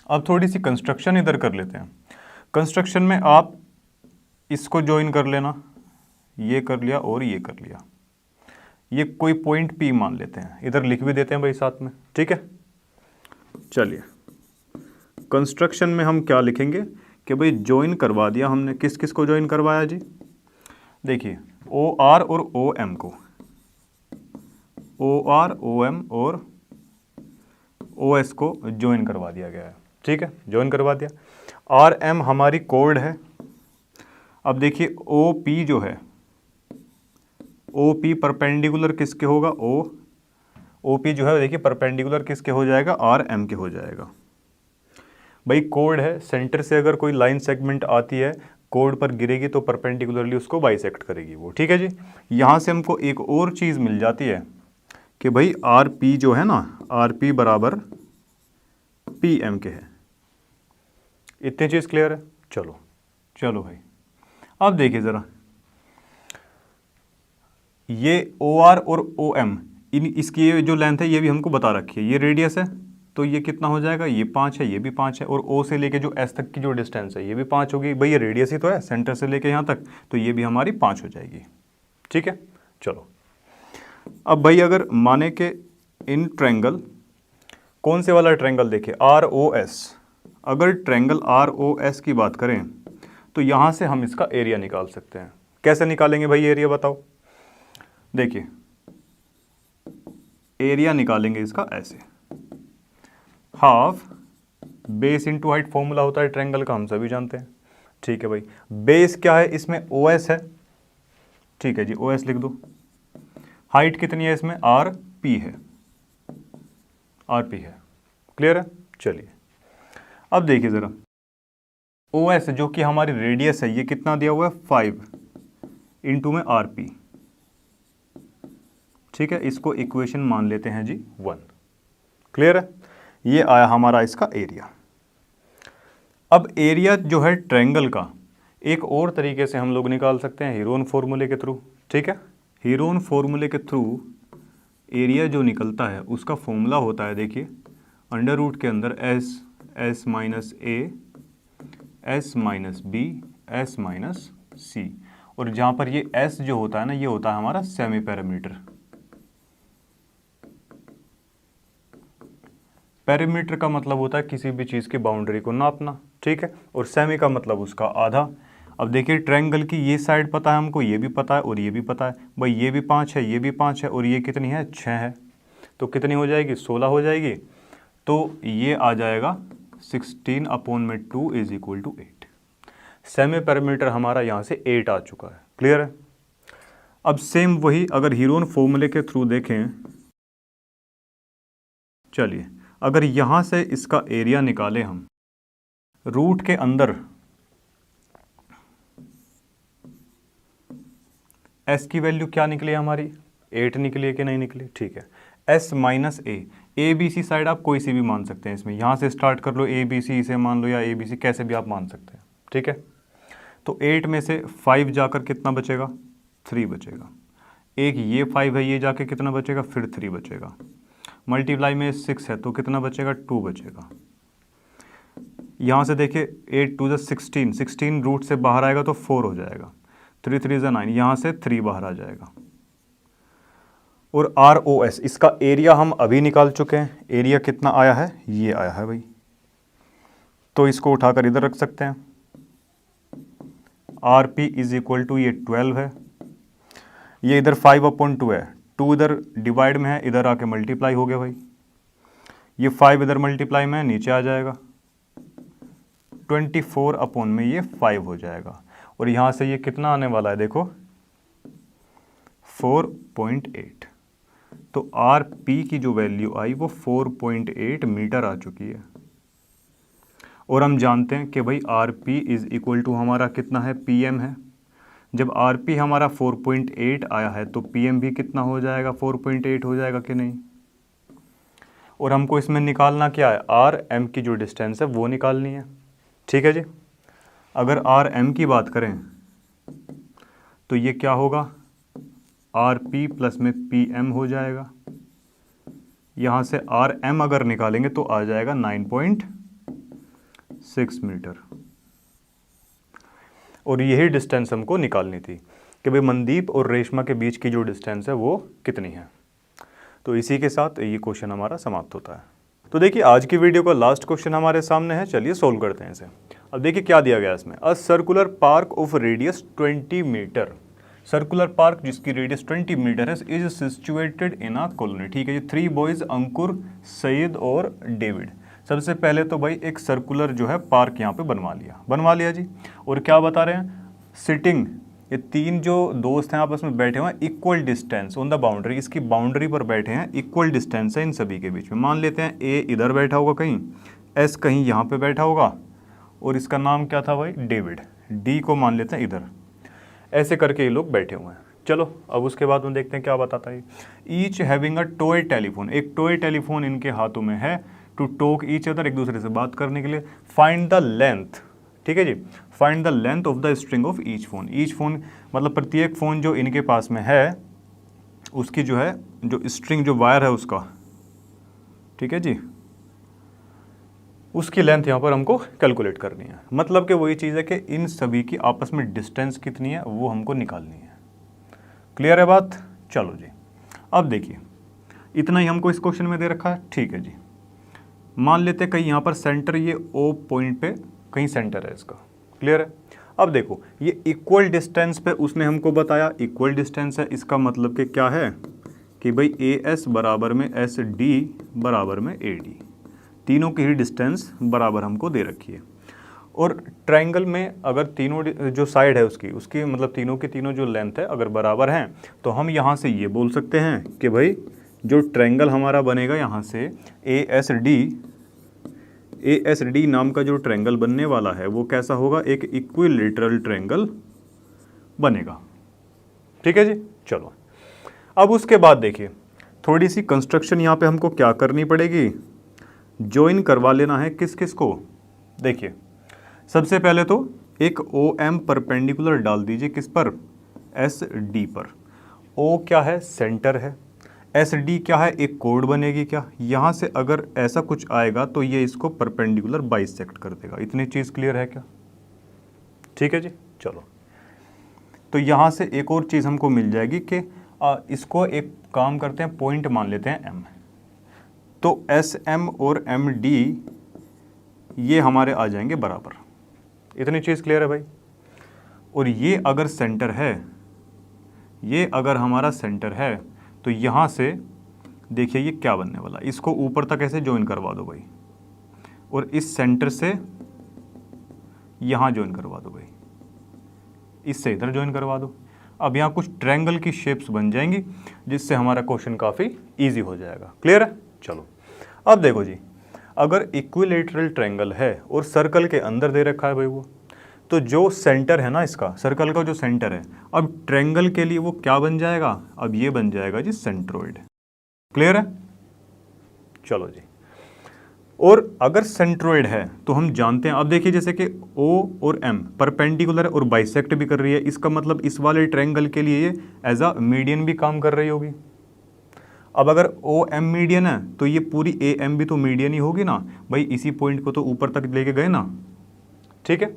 अब थोड़ी सी कंस्ट्रक्शन इधर कर लेते हैं। कंस्ट्रक्शन में आप इसको ज्वाइन कर लेना, ये कर लिया और ये कर लिया। ये कोई पॉइंट P मान लेते हैं, इधर लिख भी देते हैं भाई साथ में, ठीक है। चलिए कंस्ट्रक्शन में हम क्या लिखेंगे कि भाई ज्वाइन करवा दिया हमने, किस किस को ज्वाइन करवाया जी, देखिए OR और OM को, OR OM और OS को ज्वाइन करवा दिया गया है, ठीक है, ज्वाइन करवा दिया। RM हमारी कोड है। अब देखिए OP जो है, OP परपेंडिकुलर किसके होगा, OP जो है देखिए परपेंडिकुलर किसके हो जाएगा, RM के हो जाएगा। भाई कोड है, सेंटर से अगर कोई लाइन सेगमेंट आती है कोड पर गिरेगी तो परपेंडिकुलरली उसको बाइसेक्ट करेगी वो, ठीक है जी। यहाँ से हमको एक और चीज़ मिल जाती है कि भाई RP जो है ना, RP बराबर PM के है। इतनी चीज़ क्लियर है। चलो चलो भाई अब देखिए ज़रा, ये OR और OM इसकी ये जो लेंथ है ये भी हमको बता रखी है, ये रेडियस है तो ये कितना हो जाएगा, ये 5 है, ये भी 5 है, और O से लेके जो S तक की जो डिस्टेंस है ये भी 5 होगी। भाई ये रेडियस ही तो है सेंटर से लेके यहाँ तक, तो ये भी हमारी 5 हो जाएगी, ठीक है। चलो अब भाई अगर माने कि इन ट्रायंगल, कौन से वाला ट्रायंगल देखे, ROS, अगर ट्रायंगल ROS की बात करें तो यहाँ से हम इसका एरिया निकाल सकते हैं। कैसे निकालेंगे भाई एरिया बताओ, देखिए एरिया निकालेंगे इसका ऐसे, half base into height formula होता है ट्रायंगल का, हम सभी जानते हैं, ठीक है भाई। बेस क्या है इसमें, OS है, ठीक है जी, OS लिख दो। हाइट कितनी है इसमें, RP है, RP है, क्लियर है। चलिए अब देखिए ज़रा, OS जो कि हमारी रेडियस है ये कितना दिया हुआ है, 5 इंटू में RP, ठीक है, इसको इक्वेशन मान लेते हैं जी 1, क्लियर है। ये आया हमारा इसका एरिया। अब एरिया जो है ट्रायंगल का एक और तरीके से हम लोग निकाल सकते हैं, हीरोन फॉर्मूले के थ्रू, ठीक है। हीरोन फॉर्मूले के थ्रू एरिया जो निकलता है उसका फॉर्मूला होता है, देखिए अंडर रूट के अंदर S minus A, S minus B, S minus C, और जहाँ पर ये S जो होता है ना ये होता है हमारा सेमी पैरामीटर। पेरीमीटर का मतलब होता है किसी भी चीज़ की बाउंड्री को नापना, ठीक है, और सेमी का मतलब उसका आधा। अब देखिए ट्रायंगल की ये साइड पता है हमको, ये भी पता है और ये भी पता है, भाई ये भी 5 है, ये भी 5 है, और ये कितनी है, 6 है, तो कितनी हो जाएगी, 16 हो जाएगी। तो ये आ जाएगा 16/2 is equal to 8। Semi parameter हमारा यहाँ से 8 आ चुका है, क्लियर है। अब सेम वही अगर हीरोन फॉर्मूले के थ्रू देखें, चलिए अगर यहाँ से इसका एरिया निकालें हम, रूट के अंदर S की वैल्यू क्या निकली हमारी, 8 निकली है कि नहीं निकली, ठीक है। S minus A B C side आप कोई सी भी मान सकते हैं इसमें, यहाँ से स्टार्ट कर लो A B C इसे मान लो, या A B C कैसे भी आप मान सकते हैं, ठीक है। तो 8 में से 5 जाकर कितना बचेगा, 3 बचेगा। एक ये 5 है, ये जाके कितना बचेगा, फिर 3 बचेगा। मल्टीप्लाई में 6 है तो कितना बचेगा, 2 बचेगा। यहाँ से देखिए 8 2 16, 16 रूट से बाहर आएगा तो 4 हो जाएगा, 3 3 9, यहाँ से 3 बाहर आ जाएगा। और ROS इसका एरिया हम अभी निकाल चुके हैं, एरिया कितना आया है, ये आया है भाई, तो इसको उठाकर इधर रख सकते हैं। RP इज इक्वल टू ये 12 है, ये इधर 5/2 है, 2 इधर डिवाइड में है, इधर आके मल्टीप्लाई हो गया भाई, ये 5 इधर मल्टीप्लाई में है, नीचे आ जाएगा 24 में ये 5 हो जाएगा। और यहाँ से ये कितना आने वाला है देखो, 4.8। तो RP की जो वैल्यू आई वो 4.8 मीटर आ चुकी है। और हम जानते हैं कि भाई RP इज इक्वल टू हमारा कितना है, PM है। जब RP हमारा 4.8 आया है तो PM भी कितना हो जाएगा, 4.8 हो जाएगा कि नहीं। और हमको इसमें निकालना क्या है, RM की जो डिस्टेंस है वो निकालनी है, ठीक है जी। अगर RM की बात करें तो ये क्या होगा, RP प्लस में PM हो जाएगा। यहाँ से RM अगर निकालेंगे तो आ जाएगा 9.6 मीटर, और यही डिस्टेंस हमको निकालनी थी। कि भाई मनदीप और रेशमा के बीच की जो डिस्टेंस है वो कितनी है। तो इसी के साथ ये क्वेश्चन हमारा समाप्त होता है। तो देखिए आज की वीडियो का लास्ट क्वेश्चन हमारे सामने है, चलिए सोल्व करते हैं इसे। अब देखिए क्या दिया गया इसमें, a circular park of radius 20 metre, circular park जिसकी रेडियस 20 मीटर है is situated in a colony. ठीक है जी, 3 बॉयज अंकुर, सईद और डेविड। सबसे पहले तो भाई एक सर्कुलर जो है पार्क यहाँ पे बनवा लिया जी। और क्या बता रहे हैं, सिटिंग, ये 3 जो दोस्त हैं आपस में बैठे हुए हैं equal distance on the boundary, इसकी बाउंड्री पर बैठे हैं, इक्वल डिस्टेंस है इन सभी के बीच में। मान लेते हैं ए इधर बैठा होगा कहीं, एस कहीं यहाँ पे बैठा होगा, और इसका नाम क्या था भाई, डेविड, डी को मान लेते हैं इधर। ऐसे करके ये लोग बैठे हुए हैं। चलो अब उसके बाद हम देखते हैं क्या बताता है। Each having a toy telephone, एक टॉय टेलीफोन इनके हाथों में है, टू टॉक ईच अदर, एक दूसरे से बात करने के लिए। फाइंड द लेंथ, ठीक है जी, find the length of the string of each phone. Each phone मतलब प्रत्येक फ़ोन जो इनके पास में है उसकी जो है जो स्ट्रिंग जो वायर है उसका, ठीक है जी, उसकी लेंथ यहाँ पर हमको कैलकुलेट करनी है। मतलब कि वही चीज़ है कि इन सभी की आपस में डिस्टेंस कितनी है वो हमको निकालनी है। क्लियर है बात? चलो जी अब देखिए इतना ही हमको इस क्वेश्चन में दे रखा है, ठीक है जी। मान लेते हैं कहीं यहाँ पर सेंटर, ये ओ पॉइंट पे कहीं सेंटर है इसका। क्लियर है? अब देखो ये इक्वल डिस्टेंस पे उसने हमको बताया, इक्वल डिस्टेंस है, इसका मतलब कि क्या है कि भाई ए एस बराबर में एस डी बराबर में ए डी, तीनों की ही डिस्टेंस बराबर हमको दे रखी है। और ट्रायंगल में अगर तीनों जो साइड है उसकी मतलब तीनों की तीनों जो लेंथ है अगर बराबर हैं तो हम यहाँ से ये बोल सकते हैं कि भाई जो ट्रायंगल हमारा बनेगा यहाँ से ए एस डी नाम का जो ट्रायंगल बनने वाला है वो कैसा होगा, एक इक्विलेटरल ट्रायंगल बनेगा। ठीक है जी। चलो अब उसके बाद देखिए थोड़ी सी कंस्ट्रक्शन यहाँ पे हमको क्या करनी पड़ेगी, ज्वाइन करवा लेना है किस किस को। देखिए सबसे पहले तो एक ओ एम परपेंडिकुलर डाल दीजिए किस पर, एस डी पर। ओ क्या है, सेंटर है, एस डी क्या है, एक कोड बनेगी क्या, यहाँ से अगर ऐसा कुछ आएगा तो ये इसको परपेंडिकुलर बाइसेक्ट कर देगा। इतनी चीज़ क्लियर है क्या? ठीक है जी। चलो तो यहाँ से एक और चीज़ हमको मिल जाएगी कि इसको एक काम करते हैं, पॉइंट मान लेते हैं एम, तो एस एम और एम डी ये हमारे आ जाएंगे बराबर। इतनी चीज़ क्लियर है भाई। और ये अगर सेंटर है, ये अगर हमारा सेंटर है तो यहाँ से देखिए ये क्या बनने वाला, इसको ऊपर तक ऐसे ज्वाइन करवा दो भाई, और इस सेंटर से यहाँ ज्वाइन करवा दो भाई, इससे इधर ज्वाइन करवा दो। अब यहाँ कुछ ट्रायंगल की शेप्स बन जाएंगी जिससे हमारा क्वेश्चन काफ़ी इजी हो जाएगा। क्लियर है? चलो अब देखो जी, अगर इक्विलेटरल ट्रायंगल है और सर्कल के अंदर दे रखा है भाई वो, तो जो सेंटर है ना इसका, सर्कल का जो सेंटर है, अब ट्रायंगल के लिए वो क्या बन जाएगा, अब ये बन जाएगा जी सेंट्रोइड। क्लियर है? चलो जी। और अगर सेंट्रोइड है तो हम जानते हैं, अब देखिए जैसे कि O और M परपेंडिकुलर और बाइसेक्ट भी कर रही है, इसका मतलब इस वाले ट्रायंगल के लिए ये एज अ मीडियन भी काम कर रही होगी। अब अगर ओ एम मीडियन है तो ये पूरी ए एम भी तो मीडियन ही होगी ना भाई, इसी पॉइंट को तो ऊपर तक लेके गए ना। ठीक है,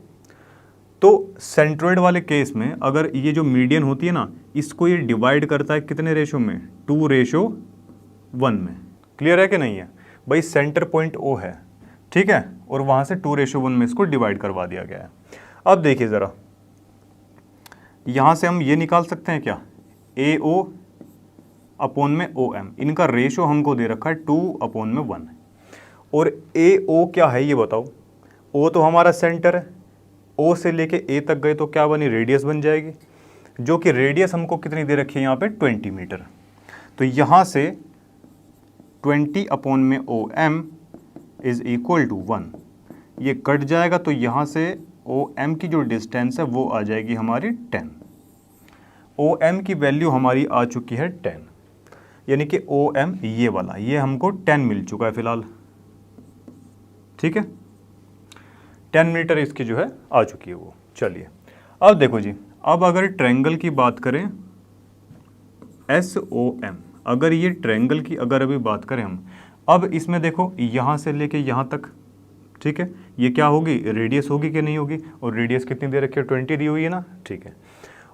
तो सेंट्रोइड वाले केस में अगर ये जो मीडियन होती है ना, इसको ये डिवाइड करता है कितने रेशो में, 2:1 में। क्लियर है कि नहीं है भाई? सेंटर पॉइंट ओ है, ठीक है, और वहाँ से 2:1 में इसको डिवाइड करवा दिया गया है। अब देखिए ज़रा, यहाँ से हम ये निकाल सकते हैं क्या, ए ओ अपॉन में ओ एम, इनका रेशो हमको दे रखा है 2/1। और ए ओ क्या है ये बताओ, ओ तो हमारा सेंटर है, ओ से लेके ए तक गए तो क्या बनी, रेडियस बन जाएगी, जो कि रेडियस हमको कितनी दे रखी है यहाँ पे, 20 मीटर। तो यहाँ से 20/में O M is equal to 1, ये कट जाएगा तो यहाँ से ओ एम की जो डिस्टेंस है वो आ जाएगी हमारी 10। ओ एम की वैल्यू हमारी आ चुकी है 10, यानी कि ओ एम ये वाला, ये हमको 10 मिल चुका है फिलहाल। ठीक है, 10 मीटर इसकी जो है आ चुकी है वो। चलिए अब देखो जी, अब अगर ट्रायंगल की बात करें एस ओ एम, अगर ये ट्रायंगल की अगर अभी बात करें हम, अब इसमें देखो यहाँ से लेके यहाँ तक, ठीक है, ये क्या होगी, रेडियस होगी कि नहीं होगी, और रेडियस कितनी दे रखी है, 20 दी हुई है ना। ठीक है,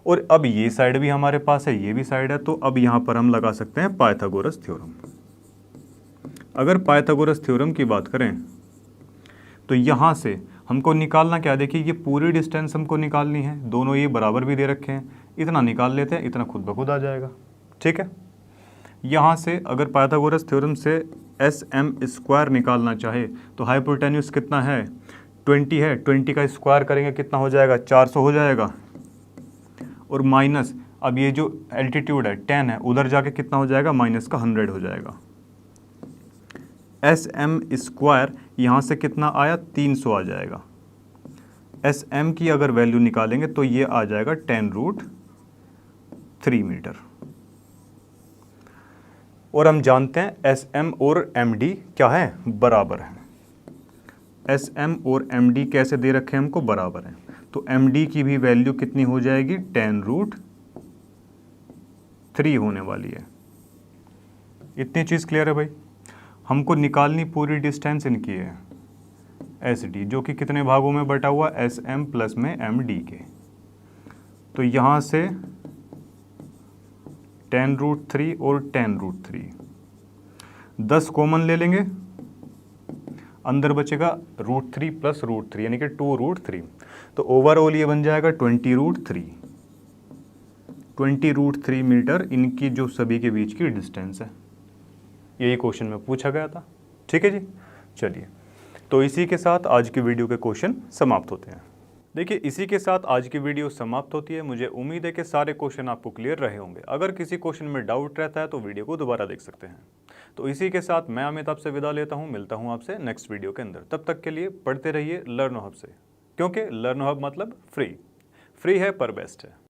और अब ये साइड भी हमारे पास है, ये भी साइड है, तो अब यहाँ पर हम लगा सकते हैं पाइथागोरस थ्योरम। अगर पाइथागोरस थ्योरम की बात करें तो यहाँ से हमको निकालना क्या, देखिए ये पूरी डिस्टेंस हमको निकालनी है, दोनों ये बराबर भी दे रखे हैं, इतना निकाल लेते हैं, इतना खुद ब खुद आ जाएगा। ठीक है, यहाँ से अगर पाइथागोरस थ्योरम से sm² निकालना चाहे तो हाइपोटेन्यूस कितना है, 20 है, 20 का स्क्वायर करेंगे कितना हो जाएगा, 400 हो जाएगा, और माइनस अब ये जो एल्टीट्यूड है 10 है, उधर जाके कितना हो जाएगा, माइनस का 100 हो जाएगा। sm² यहाँ से कितना आया, 300 आ जाएगा। sm की अगर वैल्यू निकालेंगे तो ये आ जाएगा 10√3 मीटर। और हम जानते हैं sm और md क्या है, बराबर है। sm और md कैसे दे रखे हैं हमको, बराबर है, तो md की भी वैल्यू कितनी हो जाएगी, 10√3 होने वाली है। इतनी चीज़ क्लियर है भाई। हमको निकालनी पूरी डिस्टेंस इनकी है SD, जो कि कितने भागों में बटा हुआ, sm प्लस में md के। तो यहाँ से 10√3 और 10√3, 10 कॉमन ले लेंगे, अंदर बचेगा √3 प्लस √3 यानी कि 2√3, तो ओवरऑल ये बन जाएगा 20√3। 20√3 मीटर इनकी जो सभी के बीच की डिस्टेंस है, यही क्वेश्चन में पूछा गया था। ठीक है जी, चलिए, तो इसी के साथ आज की वीडियो के क्वेश्चन समाप्त होते हैं। देखिए, इसी के साथ आज की वीडियो समाप्त होती है। मुझे उम्मीद है कि सारे क्वेश्चन आपको क्लियर रहे होंगे। अगर किसी क्वेश्चन में डाउट रहता है तो वीडियो को दोबारा देख सकते हैं। तो इसी के साथ मैं अमित आपसे विदा लेता हूँ, मिलता हूँ आपसे नेक्स्ट वीडियो के अंदर। तब तक के लिए पढ़ते रहिए लर्नो हब से, क्योंकि लर्नो हब मतलब फ्री है पर बेस्ट है।